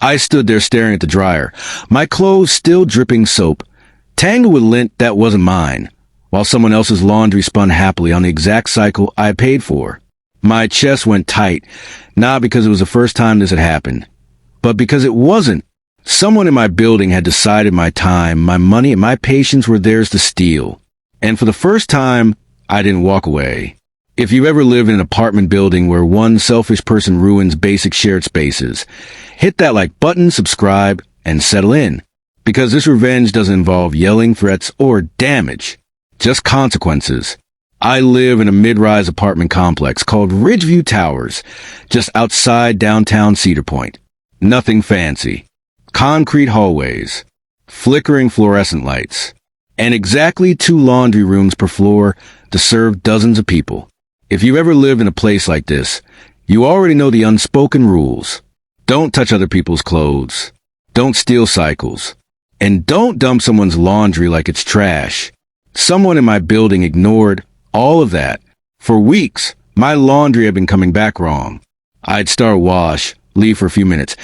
I stood there staring at the dryer, my clothes still dripping soap, tangled with lint that wasn't mine, while someone else's laundry spun happily on the exact cycle I had paid for. My chest went tight, not because it was the first time this had happened, but because it wasn't. Someone in my building had decided my time, my money, and my patience were theirs to steal. And for the first time, I didn't walk away. If you've ever lived in an apartment building where one selfish person ruins basic shared spaces, hit that like button, subscribe, and settle in. Because this revenge doesn't involve yelling, threats, or damage. Just consequences. I live in a mid-rise apartment complex called Ridgeview Towers, just outside downtown Cedar Point. Nothing fancy. Concrete hallways, flickering fluorescent lights, and exactly 2 laundry rooms per floor to serve dozens of people. If you've ever lived in a place like this, you already know the unspoken rules. Don't touch other people's clothes. Don't steal cycles. And don't dump someone's laundry like it's trash. Someone in my building ignored all of that. For weeks, my laundry had been coming back wrong. I'd start wash, leave for a few minutes,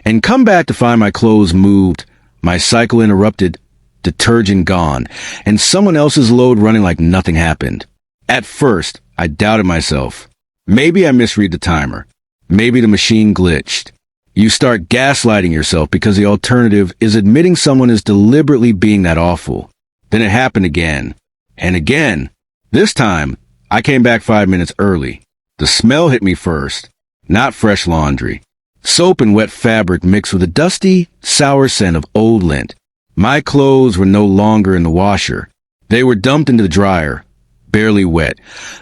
and come back to find my clothes moved, my cycle interrupted, detergent gone, and someone else's load running like nothing happened. At first, I doubted myself. Maybe I misread the timer. Maybe the machine glitched. You start gaslighting yourself because the alternative is admitting someone is deliberately being that awful. Then it happened again. And again. This time, I came back 5 minutes early. The smell hit me first. Not fresh laundry. Soap and wet fabric mixed with a dusty, sour scent of old lint. My clothes were no longer in the washer. They were dumped into the dryer, barely wet,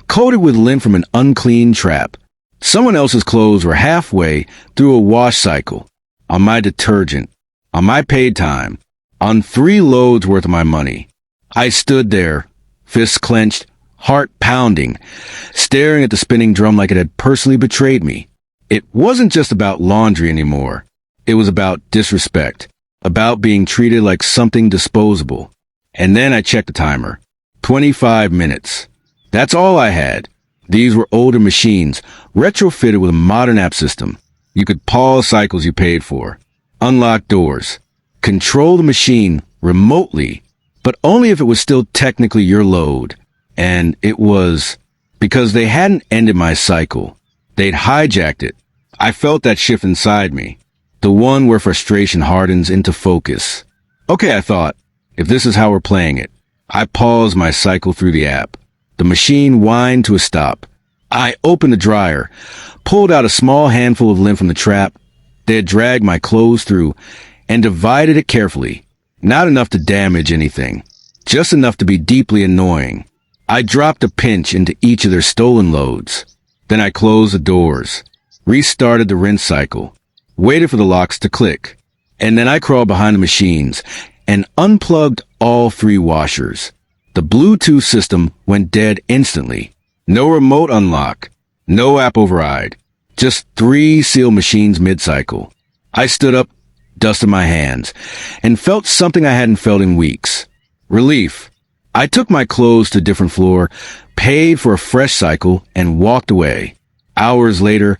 coated with lint from an unclean trap. Someone else's clothes were halfway through a wash cycle, on my detergent, on my paid time, on 3 loads worth of my money. I stood there, fists clenched, heart pounding, staring at the spinning drum like it had personally betrayed me. It wasn't just about laundry anymore. It was about disrespect, about being treated like something disposable. And then I checked the timer. 25 minutes. That's all I had. These were older machines, retrofitted with a modern app system. You could pause cycles you paid for, unlock doors, control the machine remotely, but only if it was still technically your load. And it was because they hadn't ended my cycle. They'd hijacked it. I felt that shift inside me, the one where frustration hardens into focus. Okay, I thought, if this is how we're playing it. I paused my cycle through the app. The machine whined to a stop. I opened the dryer, pulled out a small handful of lint from the trap they had dragged my clothes through, and divided it carefully. Not enough to damage anything, just enough to be deeply annoying. I dropped a pinch into each of their stolen loads. Then I closed the doors, restarted the rinse cycle, waited for the locks to click, and then I crawled behind the machines and unplugged all 3 washers. The Bluetooth system went dead instantly. No remote unlock, no app override, just 3 sealed machines mid-cycle. I stood up, dusted my hands, and felt something I hadn't felt in weeks. Relief. I took my clothes to a different floor, paid for a fresh cycle, and walked away. Hours later,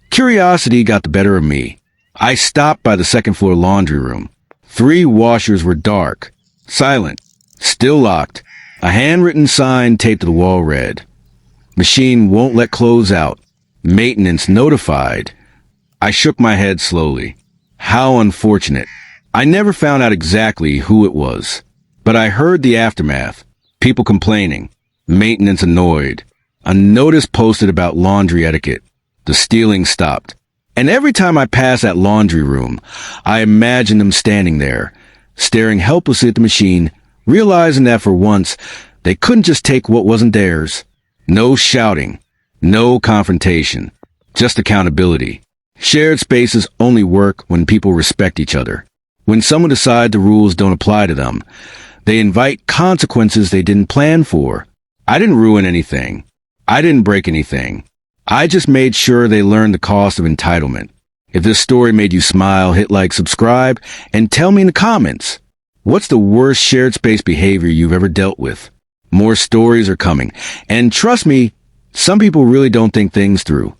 curiosity got the better of me. I stopped by the second-floor laundry room. 3 washers were dark, silent, still locked. A handwritten sign taped to the wall read, "Machine won't let clothes out. Maintenance notified." I shook my head slowly. How unfortunate. I never found out exactly who it was, but I heard the aftermath. People complaining, maintenance annoyed, a notice posted about laundry etiquette. The stealing stopped. And every time I passed that laundry room, I imagined them standing there, staring helplessly at the machine, realizing that for once, they couldn't just take what wasn't theirs. No shouting, no confrontation, just accountability. Shared spaces only work when people respect each other. When someone decides the rules don't apply to them, they invite consequences they didn't plan for. I didn't ruin anything. I didn't break anything. I just made sure they learned the cost of entitlement. If this story made you smile, hit like, subscribe, and tell me in the comments, what's the worst shared space behavior you've ever dealt with? More stories are coming. And trust me, some people really don't think things through.